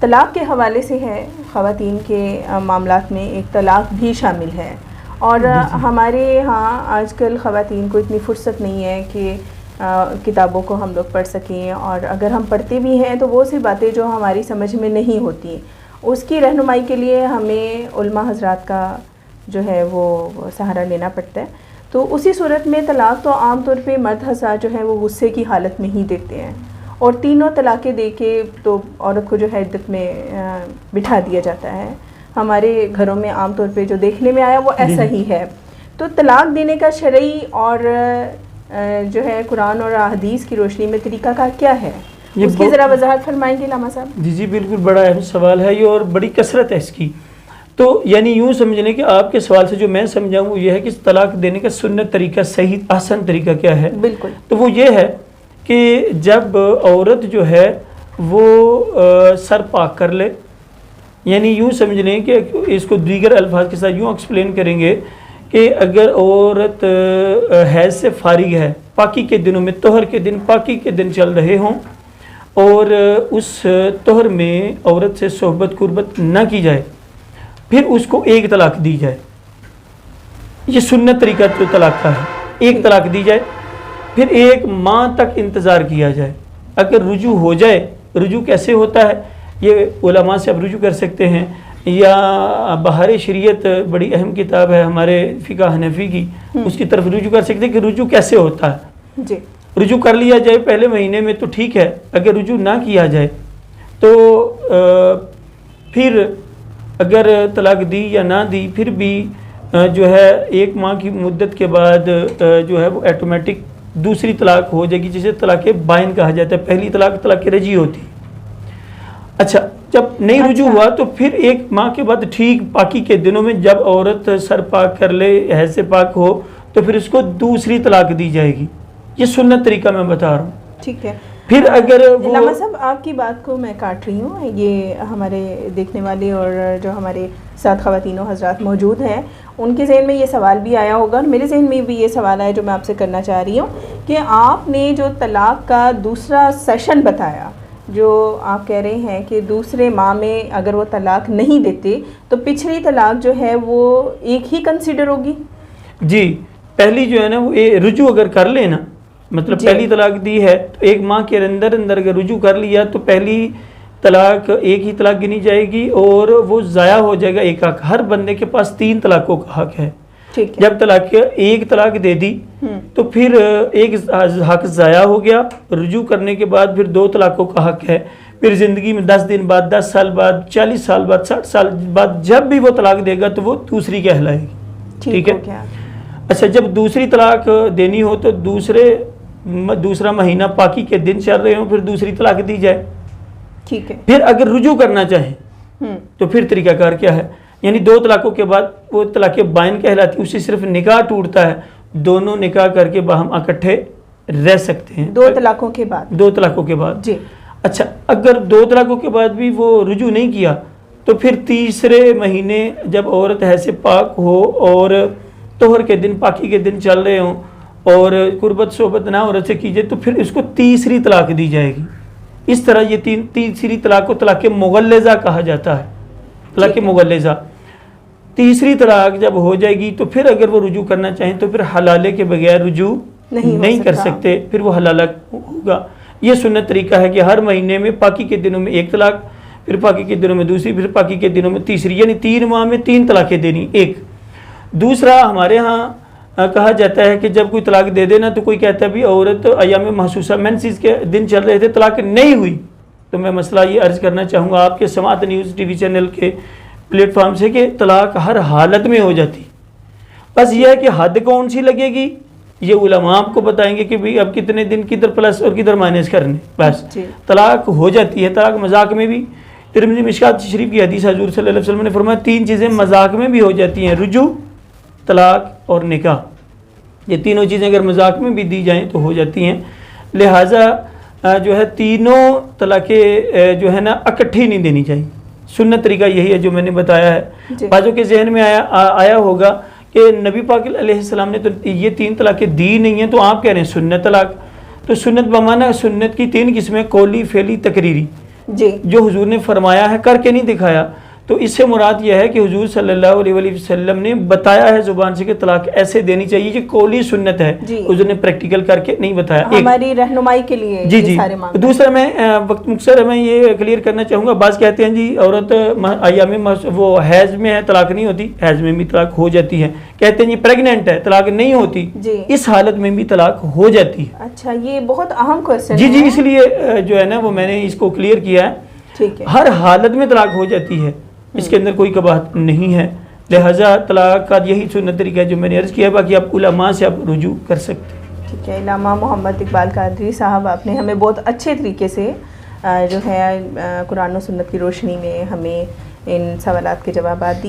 طلاق کے حوالے سے ہے، خواتین کے معاملات میں ایک طلاق بھی شامل ہے، اور ہمارے ہاں آج کل خواتین کو اتنی فرصت نہیں ہے کہ کتابوں کو ہم لوگ پڑھ سکیں، اور اگر ہم پڑھتے بھی ہیں تو وہ سی باتیں جو ہماری سمجھ میں نہیں ہوتی، اس کی رہنمائی کے لیے ہمیں علماء حضرات کا جو ہے وہ سہارا لینا پڑتا ہے۔ تو اسی صورت میں طلاق تو عام طور پہ مرد حضرات جو ہے وہ غصے کی حالت میں ہی دیتے ہیں، اور تینوں طلاقیں دے کے تو عورت کو جو ہے عدت میں بٹھا دیا جاتا ہے۔ ہمارے گھروں میں عام طور پہ جو دیکھنے میں آیا وہ ایسا ہی ہے۔ تو طلاق دینے کا شرعی اور جو ہے قرآن اور حدیث کی روشنی میں طریقہ کار کیا ہے، اس کی ذرا وضاحت فرمائیں گے علامہ صاحب؟ جی بالکل، بڑا اہم سوال ہے یہ اور بڑی کثرت ہے اس کی۔ تو یعنی یوں سمجھ لیں کہ آپ کے سوال سے جو میں سمجھا ہوں وہ یہ ہے کہ طلاق دینے کا سنت طریقہ، صحیح احسن طریقہ کیا ہے؟ بالکل، تو وہ یہ ہے کہ جب عورت جو ہے وہ سر پاک کر لے، یعنی یوں سمجھ لیں کہ اس کو دیگر الفاظ کے ساتھ یوں ایکسپلین کریں گے کہ اگر عورت حیض سے فارغ ہے، پاکی کے دنوں میں، طہر کے دن، پاکی کے دن چل رہے ہوں، اور اس طہر میں عورت سے صحبت قربت نہ کی جائے، پھر اس کو ایک طلاق دی جائے، یہ سنت طریقہ تو طلاق کا ہے، ایک طلاق دی جائے، پھر 1 ماہ تک انتظار کیا جائے، اگر رجوع ہو جائے۔ رجوع کیسے ہوتا ہے یہ علماء سے اب رجوع کر سکتے ہیں، یا بہار شریعت بڑی اہم کتاب ہے ہمارے فقہ حنفی کی، اس کی طرف رجوع کر سکتے ہیں کہ رجوع کیسے ہوتا ہے۔ جی، رجوع کر لیا جائے پہلے مہینے میں تو ٹھیک ہے، اگر رجوع نہ کیا جائے تو پھر اگر طلاق دی یا نہ دی، پھر بھی جو ہے 1 ماہ کی مدت کے بعد جو ہے وہ آٹومیٹک دوسری طلاق ہو جائے گی، جسے طلاق بائن کہا جاتا ہے۔ پہلی طلاق طلاق رجعی ہوتی۔ اچھا، جب نہیں رجوع ہوا تو پھر 1 ماہ کے بعد ٹھیک پاکی کے دنوں میں جب عورت سر پاک کر لے، حیض سے پاک ہو، تو پھر اس کو دوسری طلاق دی جائے گی۔ یہ سنت طریقہ میں بتا رہا ہوں۔ ٹھیک ہے، پھر اگر علامہ صاحب آپ کی بات کو میں کاٹ رہی ہوں، یہ ہمارے دیکھنے والے اور جو ہمارے ساتھ خواتین و حضرات موجود ہیں ان کے ذہن میں یہ سوال بھی آیا ہوگا، اور میرے ذہن میں بھی یہ سوال ہے جو میں آپ سے کرنا چاہ رہی ہوں کہ آپ نے جو طلاق کا دوسرا سیشن بتایا، جو آپ کہہ رہے ہیں کہ دوسرے ماہ میں اگر وہ طلاق نہیں دیتے تو پچھلی طلاق جو ہے وہ ایک ہی کنسیڈر ہوگی؟ جی، پہلی جو ہے نا وہ رجوع اگر کر لے نا، مطلب پہلی طلاق دی ہے تو 1 ماہ کے اندر اگر رجوع کر لیا تو پہلی طلاق ایک ہی طلاق گنی جائے گی، اور وہ ضائع ہو جائے گا ایک حق۔ ہر بندے کے پاس 3 طلاقوں کا حق ہے۔ جب ایک طلاق دے دی تو پھر ایک حق ضائع ہو گیا، رجوع کرنے کے بعد پھر 2 طلاقوں کا حق ہے۔ پھر زندگی میں 10 دن بعد، 10 سال بعد، 40 سال بعد، 60 سال بعد جب بھی وہ طلاق دے گا تو وہ دوسری کہلائے گی۔ ٹھیک ہے۔ اچھا، جب دوسری طلاق دینی ہو تو دوسرا مہینہ پاکی کے دن چل رہے ہوں، پھر دوسری طلاق دی جائے۔ ٹھیک ہے۔ پھر اگر رجوع کرنا چاہیں تو پھر طریقہ کار کیا ہے؟ یعنی 2 طلاقوں کے بعد وہ طلاق بائن کہلاتی ہے، اس سے صرف نکاح ٹوٹتا ہے، دونوں نکاح کر کے باہم اکٹھے رہ سکتے ہیں 2 طلاقوں کے بعد۔ 2 طلاقوں کے بعد جی۔ اچھا، اگر 2 طلاقوں کے بعد بھی وہ رجوع نہیں کیا تو پھر تیسرے مہینے جب عورت حیض سے پاک ہو اور طہر کے دن، پاکی کے دن چل رہے ہوں اور قربت صحبت نہ عورت سے کیجیے تو پھر اس کو تیسری طلاق دی جائے گی۔ اس طرح یہ تیسری طلاق کو طلاق مغلظہ کہا جاتا ہے۔ طلاق مغلظہ، تیسری طلاق جب ہو جائے گی تو پھر اگر وہ رجوع کرنا چاہیں تو پھر حلالے کے بغیر رجوع نہیں کر سکتے، پھر وہ حلالہ ہوگا۔ یہ سنت طریقہ ہے کہ ہر مہینے میں پاکی کے دنوں میں 1 طلاق، پھر پاکی کے دنوں میں دوسری، پھر پاکی کے دنوں میں تیسری، یعنی 3 ماہ میں 3 طلاقیں دینی۔ ایک دوسرا ہمارے ہاں کہا جاتا ہے کہ جب کوئی طلاق دے دینا تو کوئی کہتا ہے بھی عورت ایام محسوسہ مینسز کے دن چل رہے تھے، طلاق نہیں ہوئی، تو میں مسئلہ یہ عرض کرنا چاہوں گا آپ کے سماعت نیوز ٹی وی چینل کے پلیٹ فارم سے کہ طلاق ہر حالت میں ہو جاتی، بس یہ ہے کہ حد کون سی لگے گی یہ علماء آپ کو بتائیں گے کہ بھی اب کتنے دن کدھر پلس اور کدھر مائنس کرنے، بس طلاق ہو جاتی ہے۔ طلاق مذاق میں بھی، ترمذی مشکات شریف کی حدیث حضور صلی اللہ علیہ وسلم نے فرمایا 3 چیزیں مذاق میں بھی ہو جاتی ہیں، رجوع، طلاق اور نکاح۔ یہ تینوں چیزیں اگر مذاق میں بھی دی جائیں تو ہو جاتی ہیں، لہٰذا جو ہے تینوں طلاقیں جو ہے نا اکٹھی نہیں دینی چاہیے۔ سنت طریقہ یہی ہے جو میں نے بتایا ہے۔ بعضوں کے ذہن میں آیا ہوگا کہ نبی پاک علیہ السلام نے تو یہ 3 طلاقیں دی نہیں ہیں، تو آپ کہہ رہے ہیں سنت طلاق۔ تو سنت بمانا سنت کی 3 قسمیں، قولی، فعلی، تقریری۔ جی جو حضور نے فرمایا ہے کر کے نہیں دکھایا. تو اس سے مراد یہ ہے کہ حضور صلی اللہ علیہ وآلہ وسلم نے بتایا ہے زبان سے کہ طلاق ایسے دینی چاہیے، یہ قولی سنت ہے. جی. حضور نے پریکٹیکل کر کے نہیں بتایا. ہماری رہنمائی کے لیے جی یہ جی. سارے معاملات. دوسرا میں وقت مختصر ہے، میں یہ کلیئر کرنا چاہوں گا. بعض کہتے ہیں جی عورت ایام وہ حیض میں ہے طلاق نہیں ہوتی، حیض میں بھی طلاق ہو جاتی ہے. کہتے ہیں جی پریگننٹ ہے طلاق نہیں ہوتی، جی. اس حالت میں بھی طلاق ہو جاتی ہے. اچھا، یہ بہت اہم کوشچن ہے. جی جی، اس لیے جو ہے نا وہ میں نے اس کو کلیئر کیا ہے. ٹھیک ہے. ہر حالت میں طلاق ہو جاتی ہے، اس کے اندر کوئی کباہت نہیں ہے. لہٰذا طلاق کا یہی سنت طریقہ ہے جو میں نے عرض کیا. باقی آپ علماء سے آپ رجوع کر سکتے ہیں. ٹھیک ہے. علامہ محمد اقبال قادری صاحب، آپ نے ہمیں بہت اچھے طریقے سے جو ہے قرآن و سنت کی روشنی میں ہمیں ان سوالات کے جوابات دی.